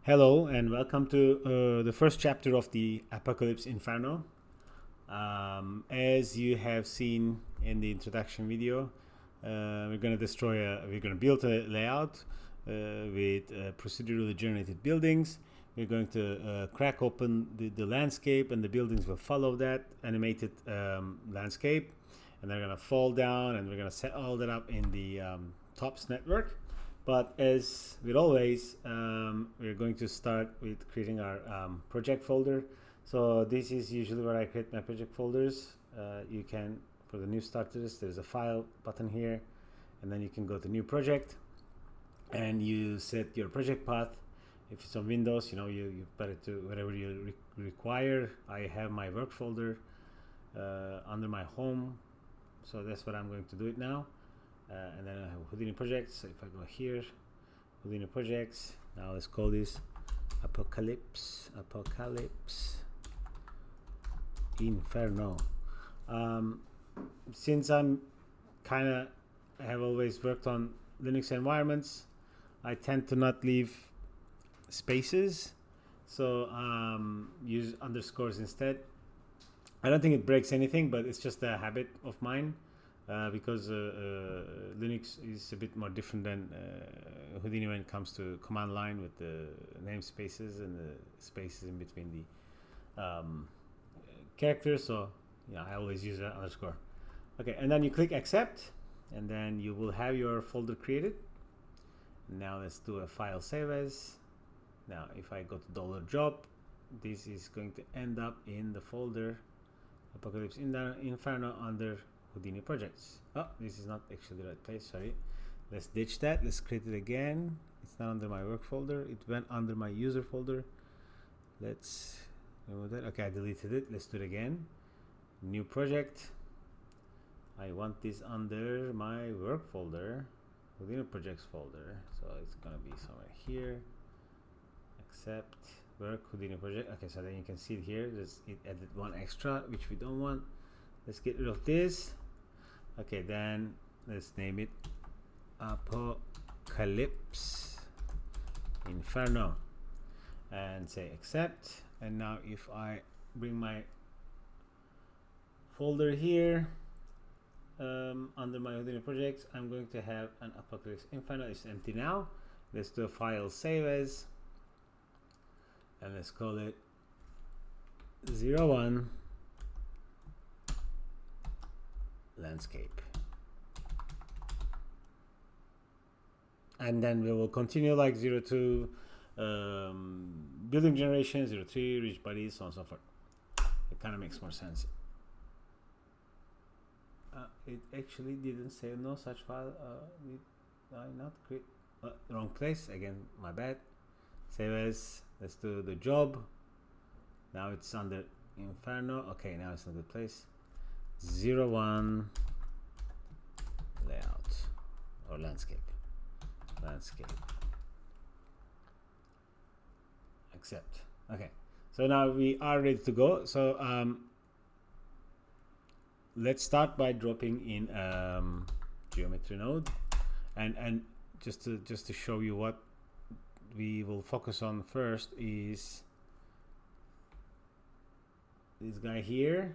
Hello and welcome to the first chapter of the Apocalypse Inferno. As you have seen in the introduction video, we're going to build a layout with procedurally generated buildings. We're going to crack open the landscape, and the buildings will follow that animated landscape, and they're going to fall down, and we're going to set all that up in the TOPS network. But as with always, we're going to start with creating our project folder. So this is usually where I create my project folders. You can, for the new starters, there's a file button here, and then you can go to new project, and you set your project path. If it's on Windows, you put it to whatever you require. I have my work folder under my home, so that's what I'm going to do it now. And then I have Houdini projects. So if I go here, Houdini projects. Now let's call this Apocalypse Inferno. Since I have always worked on Linux environments, I tend to not leave spaces, so use underscores instead. I don't think it breaks anything, but it's just a habit of mine. Because Linux is a bit more different than Houdini when it comes to command line with the namespaces and the spaces in between the characters. So yeah, I always use an underscore. Okay, and then you click accept, and then you will have your folder created. Now let's do a file save as. Now if I go to $job, this is going to end up in the folder Apocalypse Inferno under Houdini projects. Oh, this is not actually the right place, sorry. Let's ditch that. Let's create it again. It's not under my work folder. It went under my user folder. Let's remove that. Okay, I deleted it. Let's do it again. New project. I want this under my work folder, Houdini projects folder. So it's gonna be somewhere here. Accept work Houdini project. Okay, so then you can see it here. It added one extra, which we don't want. Let's get rid of this. Okay, then let's name it Apocalypse Inferno and say accept. And now if I bring my folder here under my Houdini projects, I'm going to have an Apocalypse Inferno. It's empty now. Let's do a file save as, and let's call it 01 landscape, and then we will continue like 02 building generation, 03 rich bodies, so on and so forth. It kind of makes more sense. It actually didn't say no such file. Did I not create? Wrong place again, my bad. Save as. Let's do the job. Now it's under Inferno. Okay, now it's in a good place. 01 layout or landscape accept. Okay, so now we are ready to go. So let's start by dropping in geometry node, and just to show you what we will focus on first is this guy here.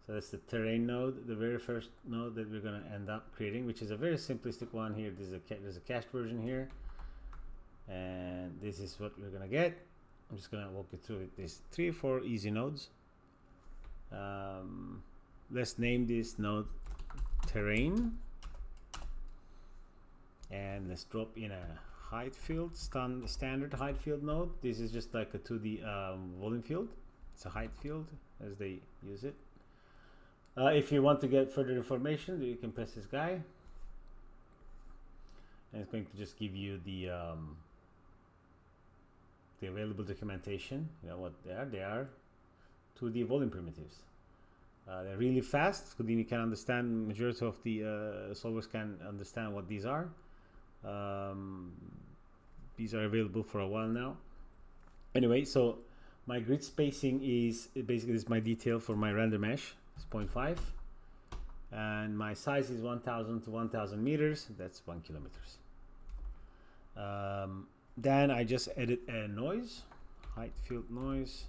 So that's the terrain node, the very first node that we're going to end up creating, which is a very simplistic one here. There's a cached version here, and this is what we're going to get. I'm just going to walk you through it. There's 3 or 4 easy nodes. Let's name this node terrain, and let's drop in a height field, standard height field node. This is just like a 2D volume field. It's a height field as they use it. If you want to get further information, you can press this guy, and it's going to just give you the available documentation. You know what they are? They are 2D volume primitives. They're really fast. Houdini can understand. Majority of the solvers can understand what these are. These are available for a while now. Anyway, so my grid spacing is basically this is my detail for my render mesh. It's 0.5, and my size is 1000 to 1000 meters. That's 1 kilometers. then I just edit a noise, height field noise,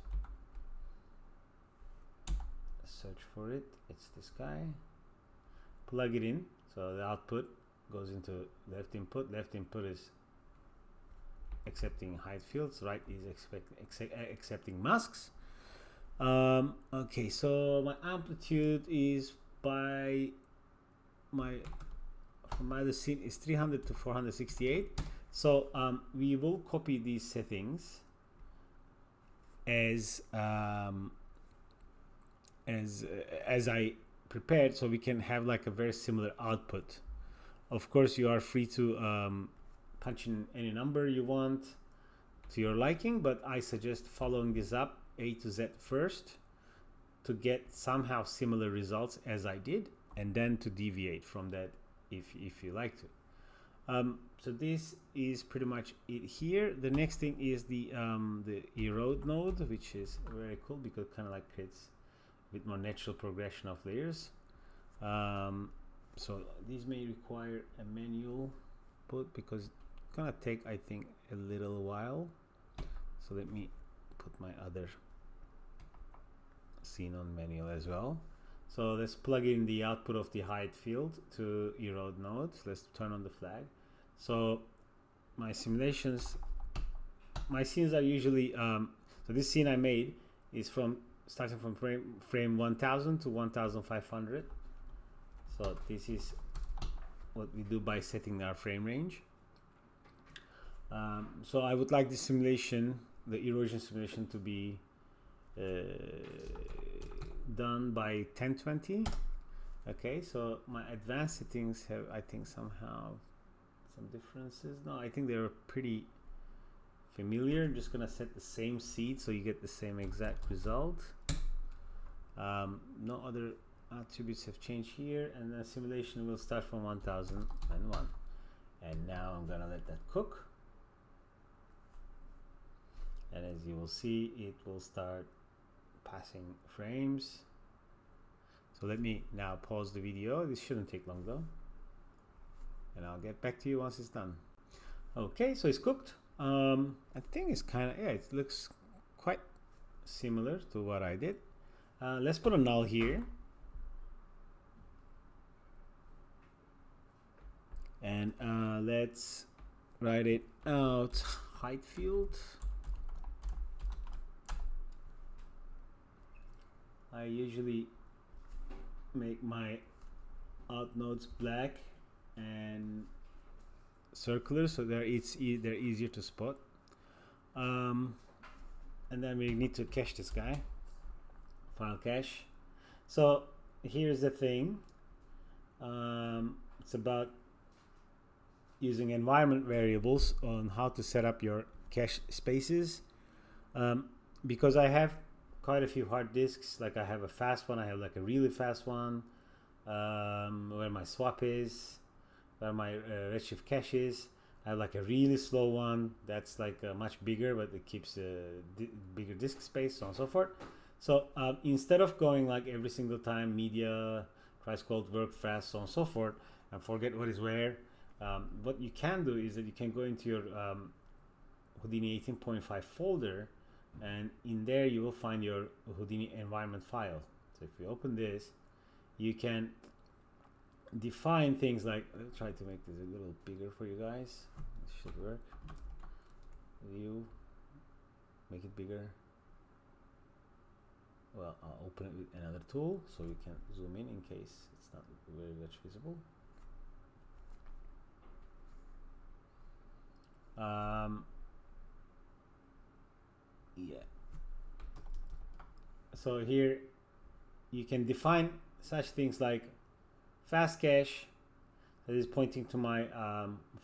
search for it, it's this guy, plug it in, so the output goes into left input is accepting height fields, right is accepting masks. Okay, so my amplitude is by from either scene is 300 to 468. So we will copy these settings as I prepared, so we can have like a very similar output. Of course, you are free to punch in any number you want to your liking, but I suggest following this up A to Z first to get somehow similar results as I did, and then to deviate from that if you like to. So this is pretty much it here. The next thing is the erode node, which is very cool because it kind of like creates a bit more natural progression of layers. So these may require a manual put because it's gonna take, I think, a little while. So let me put my other scene on manual as well. So let's plug in the output of the height field to erode node. Let's turn on the flag. So my simulations, my scenes are usually so this scene I made is from starting from frame 1000 to 1500. So this is what we do by setting our frame range. So I would like the simulation, the erosion simulation, to be done by 1020. Okay, so my advanced settings have, I think, somehow some differences. No, I think they're pretty familiar. I'm just gonna set the same seed so you get the same exact result. No other attributes have changed here, and the simulation will start from 1001. And now I'm gonna let that cook, and as you will see, it will start passing frames. So let me now pause the video. This shouldn't take long though, and I'll get back to you once it's done. Okay, so it's cooked. I think it's kind of, yeah, it looks quite similar to what I did. Let's put a null here, and let's write it out, height field. I usually make my out nodes black and circular, so they're easier to spot. And then we need to cache this guy, file cache. So here's the thing, it's about using environment variables on how to set up your cache spaces. Because I have quite a few hard disks, like I have a fast one, I have like a really fast one, where my swap is, where my Redshift cache is. I have like a really slow one that's like much bigger, but it keeps bigger disk space, so on and so forth. So instead of going like every single time media, try scroll, work fast, so on and so forth, and forget what is where, what you can do is that you can go into your Houdini 18.5 folder, and in there you will find your Houdini environment file. So if you open this, you can define things like, let's try to make this a little bigger for you guys. This should work. View, make it bigger. Well, I'll open it with another tool so we can zoom in case it's not very much visible. Yeah. So here you can define such things like fast cache, that is pointing to my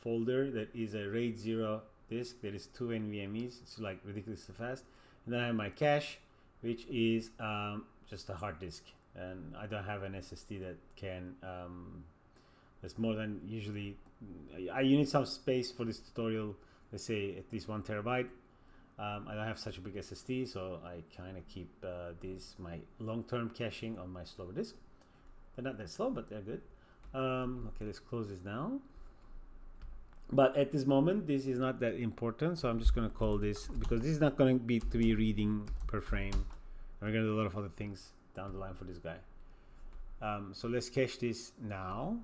folder that is a RAID 0 disk that is 2 NVMEs. It's like ridiculously fast. And then I have my cache, which is just a hard disk, and I don't have an SSD that can that's more than usually you need some space for this tutorial, let's say at least 1 terabyte. I don't have such a big SSD, so I kind of keep my long-term caching on my slower disk. They're not that slow, but they're good. Okay, let's close this down. But at this moment, this is not that important, so I'm just going to call this, because this is not going to be reading per frame. We're going to do a lot of other things down the line for this guy. So let's cache this now.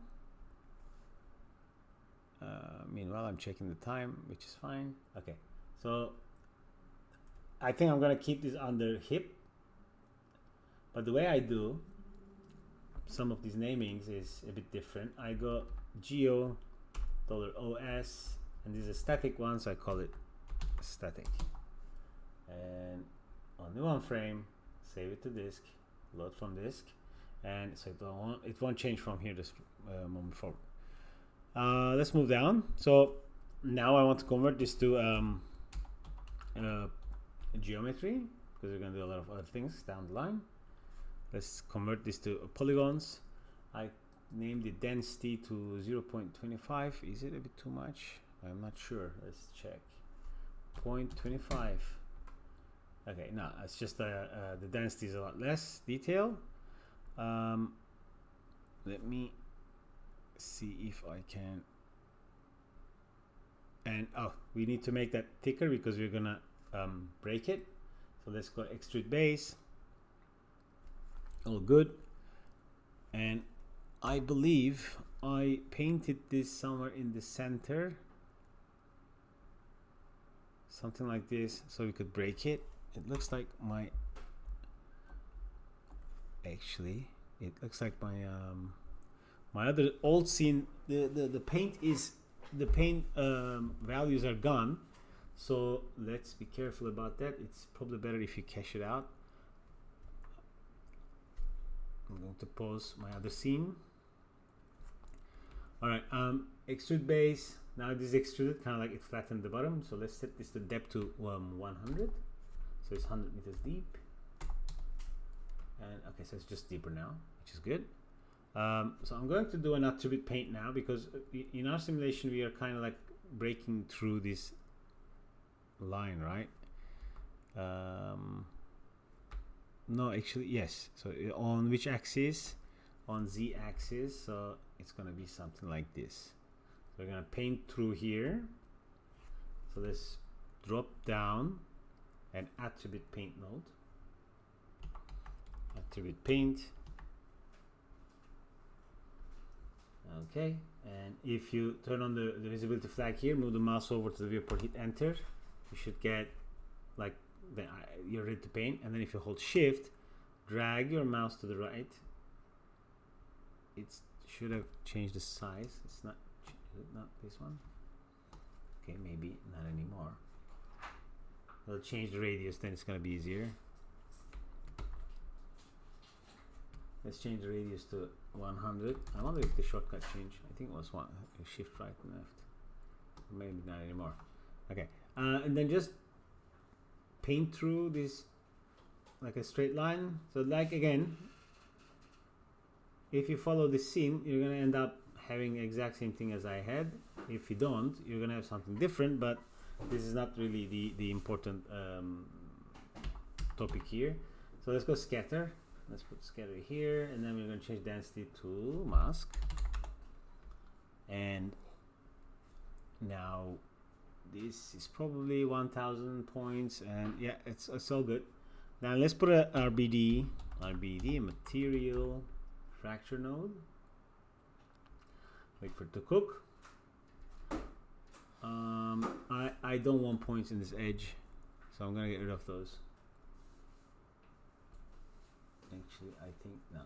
Meanwhile, I'm checking the time, which is fine. Okay, so I think I'm going to keep this under hip. But the way I do some of these namings is a bit different. I go geo $OS, and this is a static one, so I call it static. And only one frame, save it to disk, load from disk, and so it won't change from here this moment forward. Let's move down. So now I want to convert this to geometry, because we're going to do a lot of other things down the line. Let's convert this to polygons. I named the density to 0.25. Is it a bit too much? I'm not sure. Let's check. 0.25. Okay, no, it's just the density is a lot less detail. Let me see if I can. And we need to make that thicker because we're gonna break it. So let's go extrude base. All good. And I believe I painted this somewhere in the center, something like this, so we could break it. It looks like my my other old scene, the paint values are gone, so let's be careful about that. It's probably better if you cache it out. I'm going to pause my other scene. All right, extrude base. Now this is extruded, kind of like it flattened the bottom. So let's set this to depth to 100. So it's 100 meters deep. And okay, so it's just deeper now, which is good. So I'm going to do an attribute paint now, because in our simulation we are kind of like breaking through this line, right? No, actually, yes. So on which axis? On Z axis. So it's going to be something like this. So we're going to paint through here. So let's drop down an attribute paint node. Attribute paint. Okay. And if you turn on the visibility flag here, move the mouse over to the viewport, hit enter, you should get like you're ready to paint. And then if you hold shift, drag your mouse to the right, it should have changed the size. It's not this one. Okay, maybe not anymore. I'll change the radius, then it's going to be easier. Let's change the radius to 100. I wonder if the shortcut changed. I think it was shift right and left. Maybe not anymore. Okay, and then just paint through this like a straight line. So like again, if you follow this scene, you're gonna end up having exact same thing as I had. If you don't, you're gonna have something different, but this is not really the important topic here. So let's go scatter. Let's put scatter here, and then we're going to change density to mask. And now this is probably 1000 points, and yeah, it's all good. Now let's put a RBD material fracture node. Wait for it to cook. I don't want points in this edge, so I'm going to get rid of those. Actually, I think no,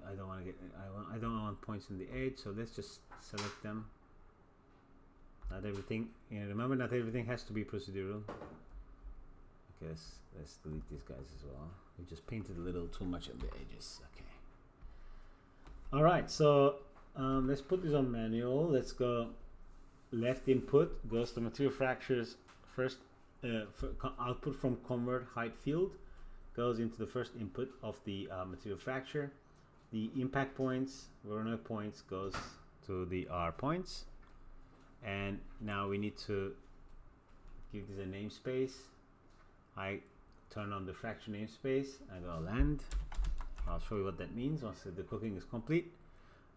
I don't want to get. I don't want points in the edge, so let's just select them. Not everything. Remember, not everything has to be procedural. Okay, let's delete these guys as well. We just painted a little too much on the edges. Okay. All right, so let's put this on manual. Let's go left input goes to material fractures first. Output from convert height field goes into the first input of the material fracture. The impact points, Werner points, goes to the R points. And now we need to give this a namespace. I turn on the fracture namespace. I go land. I'll show you what that means once the cooking is complete.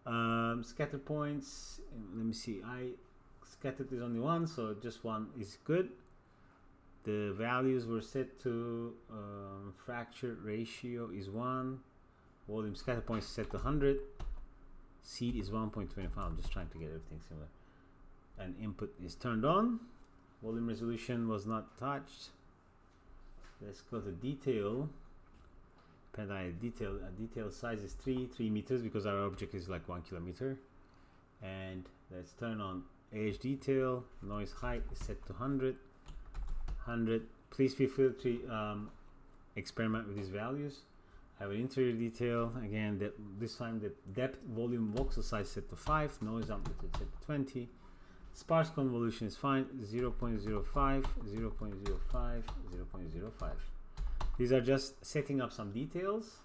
Scatter points. Let me see. I scattered is only one, so just one is good. The values were set to fracture ratio is 1, volume scatter point is set to 100, seed is 1.25. I'm just trying to get everything similar. And input is turned on. Volume resolution was not touched. Let's go to detail. Detail size is 3 meters because our object is like 1 kilometer. And let's turn on edge detail. Noise height is set to 100. Please feel free to experiment with these values. I have an interior detail again. This time the depth, volume, voxel size set to 5. Noise amplitude set to 20. Sparse convolution is fine. 0.05, 0.05, 0.05. These are just setting up some details.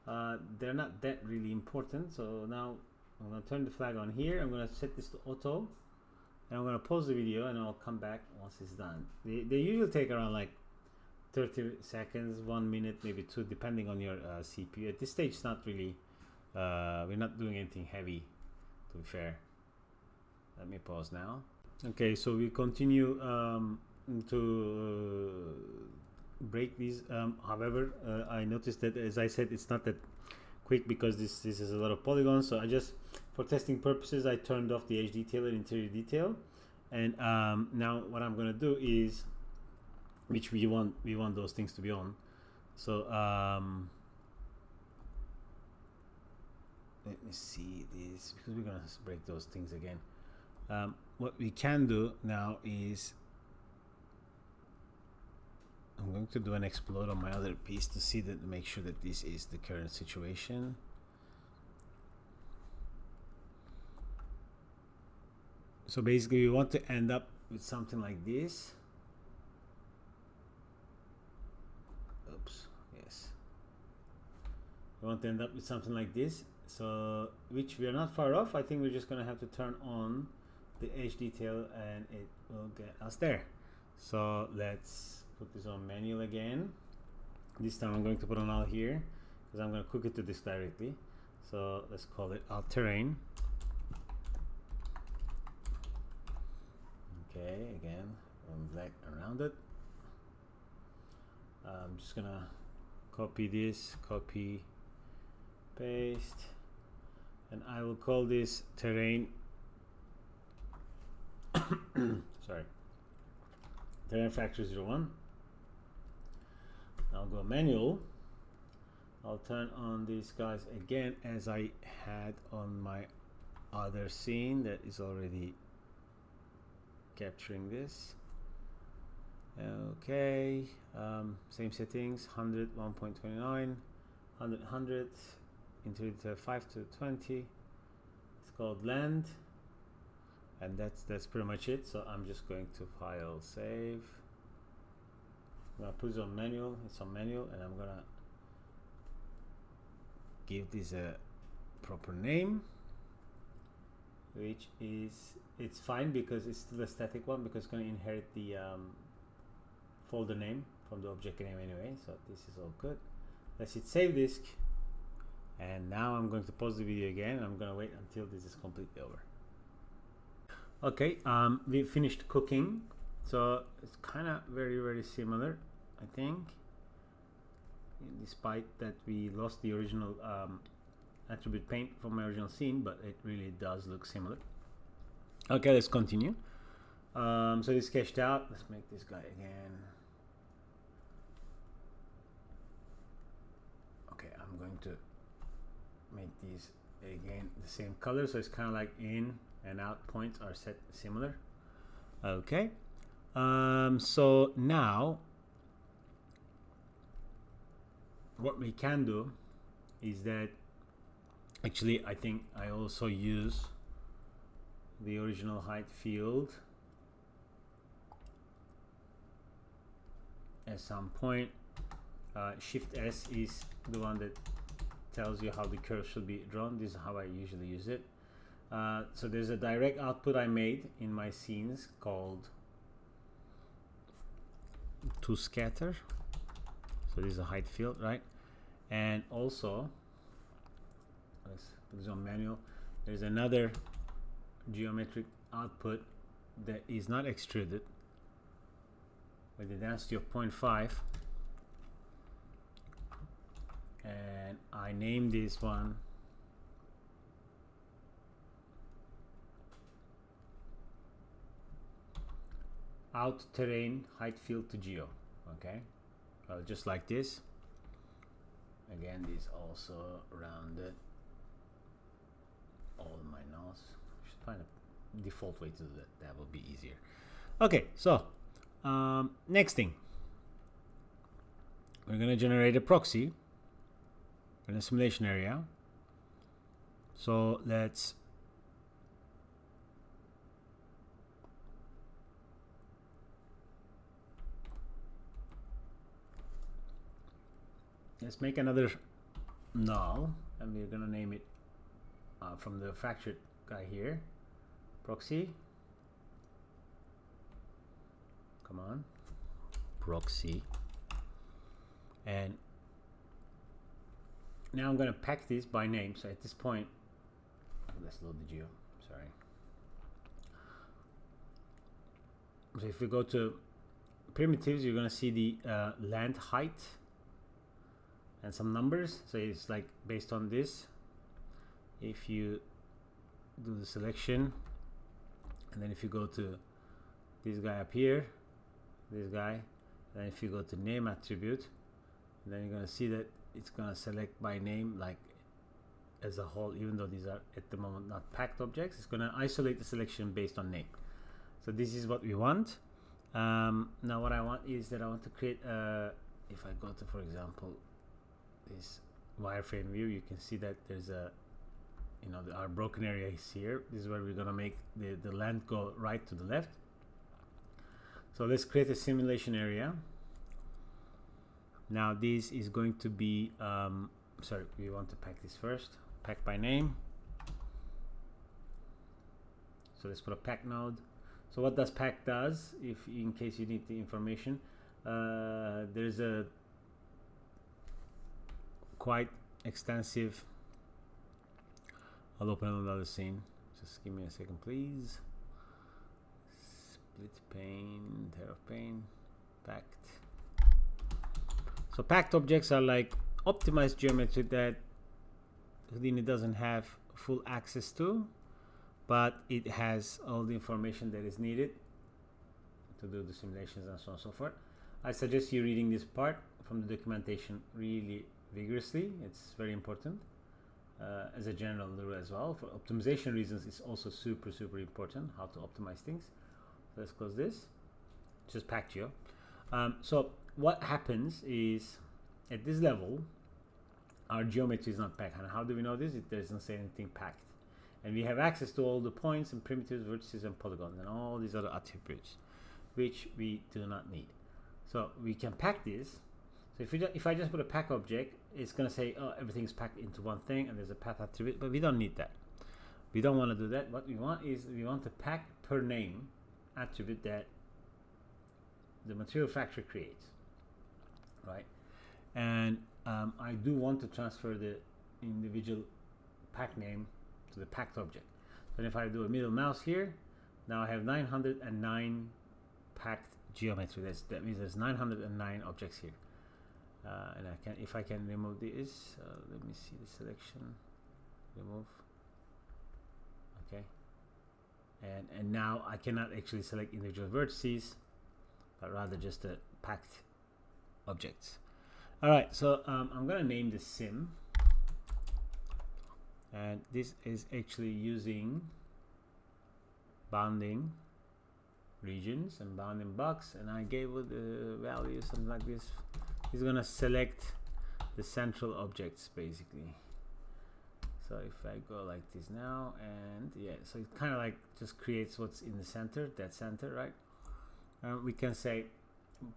They're not that really important. So now I'm going to turn the flag on here. I'm going to set this to auto. And I'm going to pause the video and I'll come back once it's done. They usually take around like 30 seconds, 1 minute, maybe 2, depending on your CPU. At this stage, it's not really, we're not doing anything heavy, to be fair. Let me pause now. Okay, so we continue to break these. However, I noticed that, as I said, it's not that quick because this is a lot of polygons. So I just, for testing purposes, I turned off the edge detail and interior detail. And now what I'm going to do is, which we want those things to be on. So let me see this, because we're going to break those things again. What we can do now is I'm going to do an explode on my other piece to see that, make sure that this is the current situation. So basically we want to end up with something like this. Oops, yes. We want to end up with something like this. So, which we are not far off. I think we're just going to have to turn on the edge detail and it will get us there. So let's put this on manual again. This time I'm going to put on all here because I'm going to cook it to this directly. So let's call it all terrain. Okay, again, black around it. I'm just gonna copy this, copy, paste, and I will call this terrain. Sorry, terrain factor 01. I'll go manual. I'll turn on these guys again as I had on my other scene that is already capturing this. Okay, same settings, 100, 1.29, 100, 100, interior 5 to 20. It's called land, and that's pretty much it. So I'm just going to file, save. I'm gonna put it on manual. It's on manual, and I'm gonna give this a proper name, which is, it's fine because it's still a static one because it's going to inherit the folder name from the object name anyway. So this is all good. Let's hit save disk, and now I'm going to pause the video again. I'm going to wait until this is completely over. Okay, we finished cooking, so it's kind of very similar, I think, despite that we lost the original attribute paint from my original scene, but it really does look similar. Okay, let's continue. So this sketched out. Let's make this guy again. Okay, I'm going to make these again the same color, so it's kind of like in and out points are set similar. Okay, so now what we can do is that, actually I think I also use the original height field at some point. Shift S is the one that tells you how the curve should be drawn. This is how I usually use it. So there's a direct output I made in my scenes called to scatter. So this is a height field, right? And also, let's put this on manual. There's another geometric output that is not extruded with the density of 0.5, and I name this one out terrain height field to geo. Okay, well, just like this. Again, this also rounded all my nose. Should find a default way to do that. That will be easier. Okay, so next thing, we're gonna generate a proxy in a simulation area. So let's make another null, and we're gonna name it from the fractured guy here, proxy. Come on, proxy. And now I'm gonna pack this by name. So at this point, let's load the geo. Sorry. So if we go to primitives, you're gonna see the land height and some numbers. So it's like based on this. If you do the selection, and then if you go to this guy up here, this guy, then if you go to name attribute, then you're gonna see that it's gonna select by name, like as a whole, even though these are at the moment not packed objects. It's gonna isolate the selection based on name. So this is what we want. Now what I want is that I want to create if I go to, for example, this wireframe view, you can see that there's a, you know, our broken area is here. This is where we're gonna make the land go right to the left. So let's create a simulation area. Now this is going to be sorry, we want to pack this first. Pack by name. So let's put a pack node. So what does pack does, if in case you need the information, there's a quite extensive, I'll open another scene. Just give me a second, please. Split pane, tear of pane, packed. So packed objects are like optimized geometry that Houdini doesn't have full access to, but it has all the information that is needed to do the simulations and so on and so forth. I suggest you reading this part from the documentation really vigorously. It's very important as a general rule as well. For optimization reasons, it's also super important how to optimize things. So let's close this. Just pack geo. So what happens is at this level, our geometry is not packed. And how do we know this? It doesn't say anything packed. And we have access to all the points and primitives, vertices, and polygons, and all these other attributes, which we do not need. So we can pack this. So if I just put a pack object, it's going to say, oh, everything's packed into one thing, and there's a path attribute, but we don't need that. We don't want to do that. What we want is we want to pack per name attribute that the material fracture creates, right? And I do want to transfer the individual pack name to the packed object. So if I do a middle mouse here, now I have 909 packed geometry. That means there's 909 objects here. And I can, if I can remove this, let me see the selection, remove. Okay. And now I cannot actually select individual vertices, but rather just the packed objects. All right, so I'm gonna name this sim, and this is actually using bounding regions and bounding box, and I gave it the value something like this. He's gonna select the central objects basically. So if I go like this now, and yeah, so it kind of like just creates what's in the center, that center, right? We can say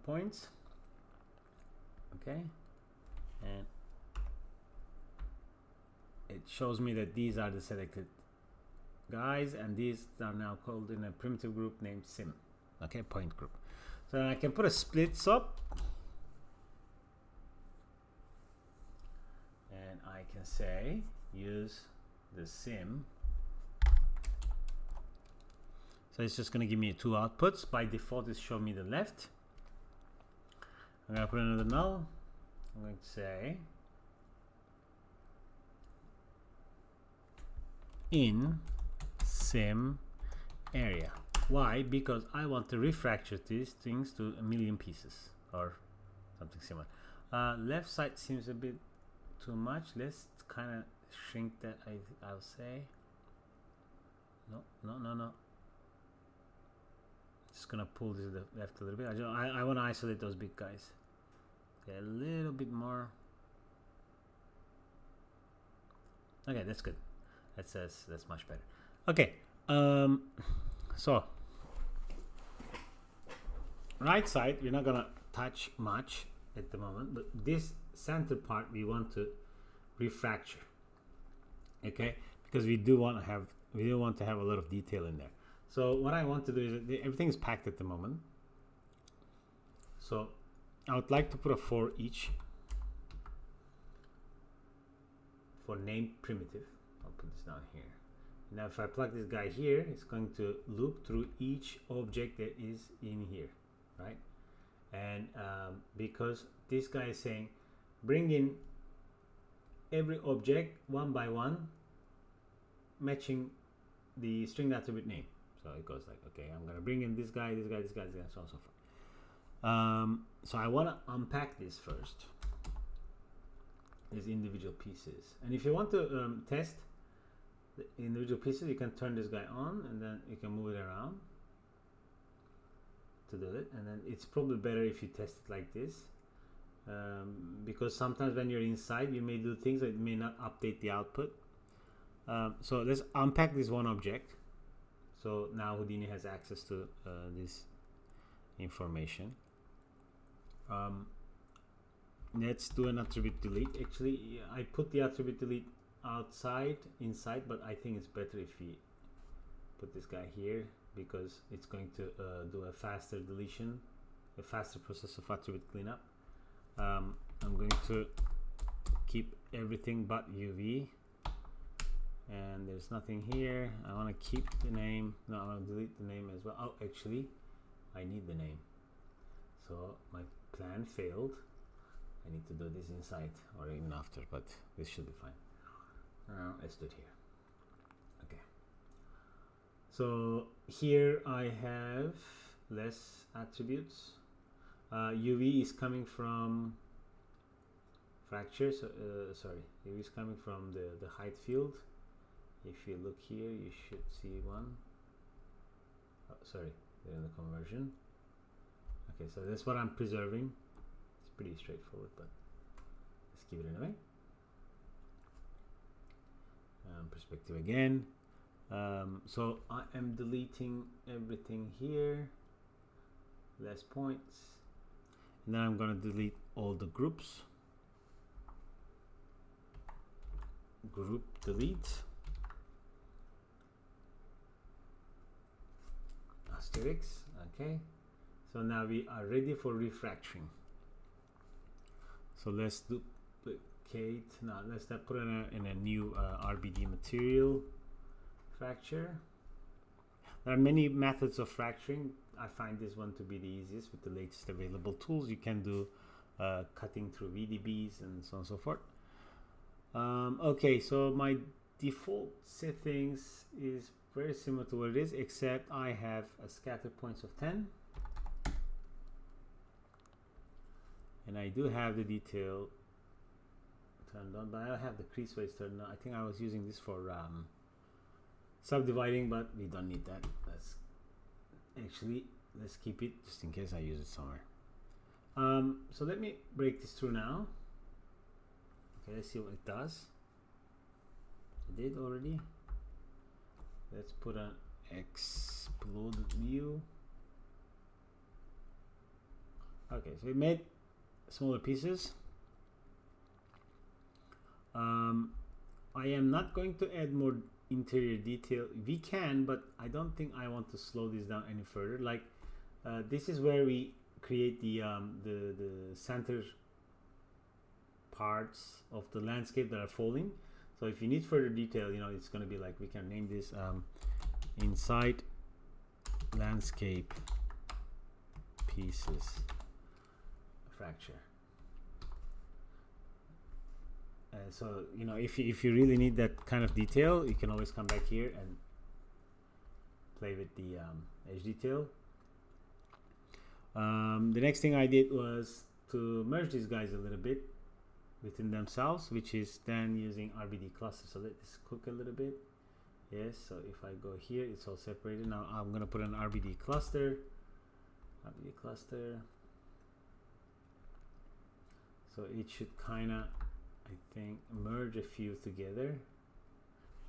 points, okay, and it shows me that these are the selected guys, and these are now called in a primitive group named sim, okay, point group. So then I can put a split sub, and I can say use the sim. So it's just going to give me two outputs. By default, it's showing me the left. I'm going to put another null. I'm going to say in sim area. Why? Because I want to refracture these things to 1,000,000 pieces or something similar. Left side seems a bit too much. Let's kind of shrink that. I'll say no. Just gonna pull this to the left a little bit. I want to isolate those big guys. Okay, a little bit more. Okay, that's good. That's much better. Okay, so right side we're not gonna touch much at the moment, but this center part we want to refracture. Okay, because we do want to have a lot of detail in there. So what I want to do is everything is packed at the moment. So I would like to put a for each for name primitive. I'll put this down here. Now if I plug this guy here, it's going to loop through each object that is in here, right? And because this guy is saying bring in every object one by one matching the string attribute name. So it goes like, okay, I'm gonna bring in this guy, this guy, this guy, this guy, so on and so forth. So I want to unpack this first, these individual pieces. And if you want to test the individual pieces, you can turn this guy on and then you can move it around to do it. And then it's probably better if you test it like this, because sometimes when you're inside you may do things that may not update the output. So let's unpack this one object. So now Houdini has access to this information. Let's do an attribute delete. Actually, I put the attribute delete inside, but I think it's better if we put this guy here, because it's going to do a faster deletion, a faster process of attribute cleanup. I'm going to keep everything but UV, and there's nothing here. I want to keep the name. No, I want to delete the name as well. Oh, actually, I need the name. So my plan failed. I need to do this inside or even after, but this should be fine. Let's do it here. Okay. So here I have less attributes. UV is coming from fracture. So, sorry, UV is coming from the height field. If you look here, you should see one. Oh, sorry, they're in the conversion. Okay, so that's what I'm preserving. It's pretty straightforward, but let's give it anyway. Perspective again. So I am deleting everything here, less points, and then I'm going to delete all the groups. Group delete. Asterisk. Okay. So now we are ready for refracturing. So let's duplicate. Now let's put in a new RBD material fracture. There are many methods of fracturing. I find this one to be the easiest with the latest available tools. You can do cutting through VDBs and so on and so forth. Okay, so my default settings is very similar to what it is, except I have a scatter points of 10. And I do have the detail turned on, but I don't have the crease weights turned on. I think I was using this for subdividing, but we don't need that. Let's keep it just in case I use it somewhere. So let me break this through now. Okay, let's see what it does. I did already. Let's put an exploded view. Okay, so we made smaller pieces. I am not going to add more interior detail. We can, but I don't think I want to slow this down any further. Like this is where we create the center parts of the landscape that are falling. So if you need further detail, you know, it's going to be like, we can name this inside landscape pieces fracture. So you know, if you really need that kind of detail, you can always come back here and play with the edge detail. The next thing I did was to merge these guys a little bit within themselves, which is then using RBD cluster. So let this cook a little bit. Yes, so if I go here, it's all separated. Now I'm gonna put an RBD cluster. So it should kinda, I think, merge a few together.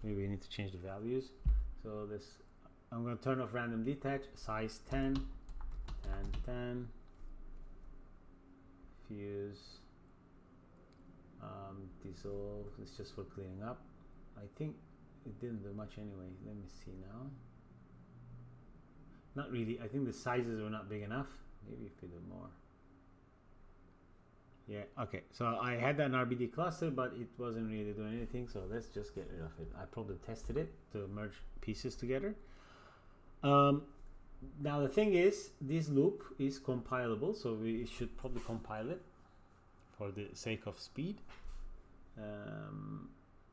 Maybe we need to change the values. So this, I'm gonna turn off random detach, size 10, 10, fuse, dissolve. It's just for cleaning up. I think it didn't do much anyway. Let me see now. Not really. I think the sizes were not big enough. Maybe if we do more. Yeah, okay. So I had an RBD cluster, but it wasn't really doing anything. So let's just get rid of it. I probably tested it to merge pieces together. Now the thing is, this loop is compilable, so we should probably compile it for the sake of speed.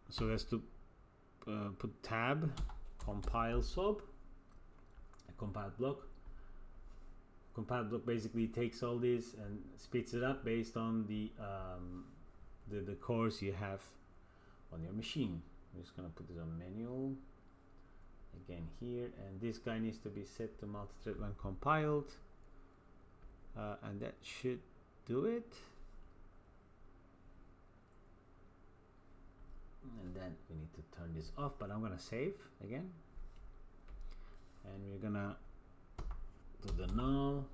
So let's do put tab, compile sub, compile block. Compile block basically takes all this and speeds it up based on the cores you have on your machine. I'm just gonna put this on manual again here, and this guy needs to be set to multi-thread when compiled, and that should do it. And then we need to turn this off, but I'm gonna save again, and we're gonna do the null.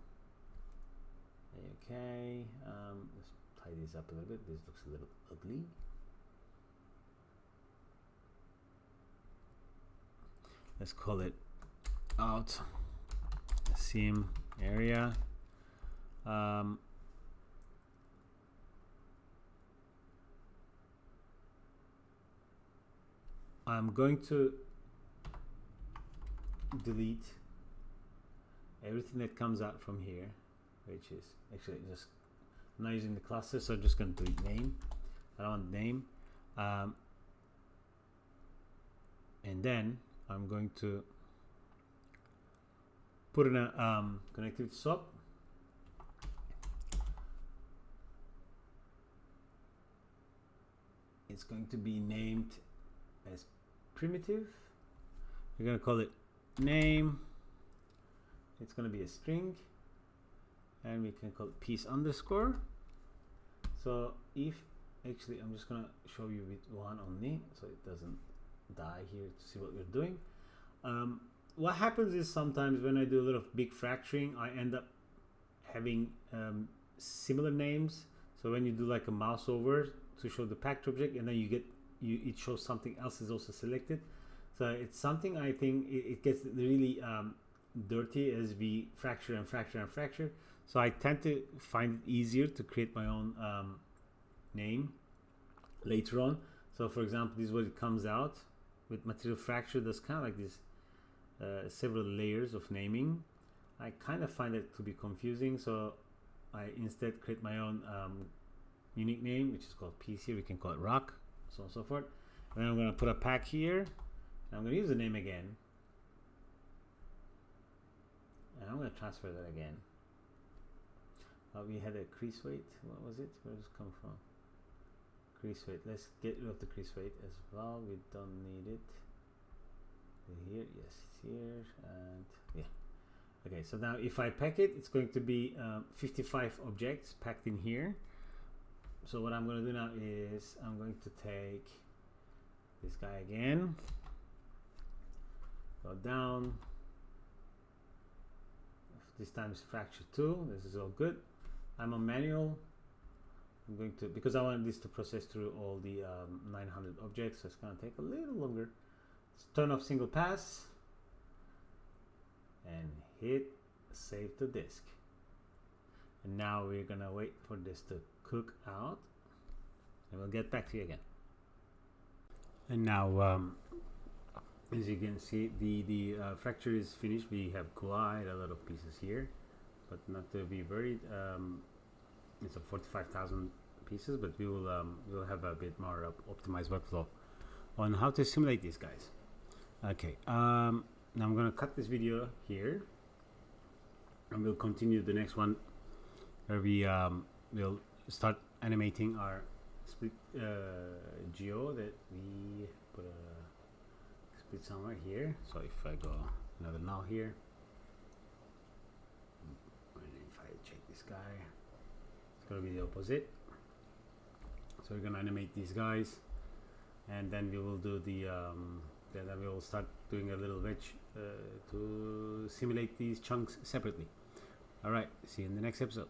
Okay, let's tidy this up a little bit. This looks a little ugly. Let's call it out seam area. I'm going to delete everything that comes out from here, which is actually just, I'm not using the cluster, so I'm just going to delete name. I don't want name. And then I'm going to put in a connectivity swap. It's going to be named as primitive. We're going to call it name. It's going to be a string, and we can call it piece underscore. So if actually, I'm just going to show you with one only, so it doesn't die here to see what we're doing. What happens is sometimes when I do a lot of big fracturing, I end up having similar names. So when you do like a mouse over to show the packed object, and then you get it shows something else is also selected. So it's something, I think it gets really dirty as we fracture and fracture and fracture. So I tend to find it easier to create my own name later on. So for example, this is what it comes out with material fracture. There's kind of like this several layers of naming. I kind of find it to be confusing, so I instead create my own unique name, which is called piece here. We can call it rock, so on and so forth. And then I'm going to put a pack here, and I'm going to use the name again, and I'm going to transfer that again. We had a crease weight. What was it? Where does it come from? Crease weight. Let's get rid of the crease weight as well. We don't need it. Here, yes, it's here, and yeah. Okay, so now if I pack it, it's going to be 55 objects packed in here. So what I'm going to do now is I'm going to take this guy again, go down. This time is fracture 2. This is all good. I'm on manual. I'm going to, because I want this to process through all the 900 objects, so it's going to take a little longer. Let's turn off single pass and hit save to disk. And now we're gonna wait for this to cook out, and we'll get back to you again. And now As you can see, the fracture is finished. We have quite a lot of pieces here, but not to be worried. It's a 45,000 pieces, but we'll have a bit more optimized workflow on how to simulate these guys. Okay, now I'm gonna cut this video here, and we'll continue the next one, where we will start animating our split geo that we put a split somewhere here. So if I go another null here, and if I check this guy, it's gonna be the opposite. So we're gonna animate these guys, and then we will do the then we will start doing a little wedge to simulate these chunks separately. All right, see you in the next episode.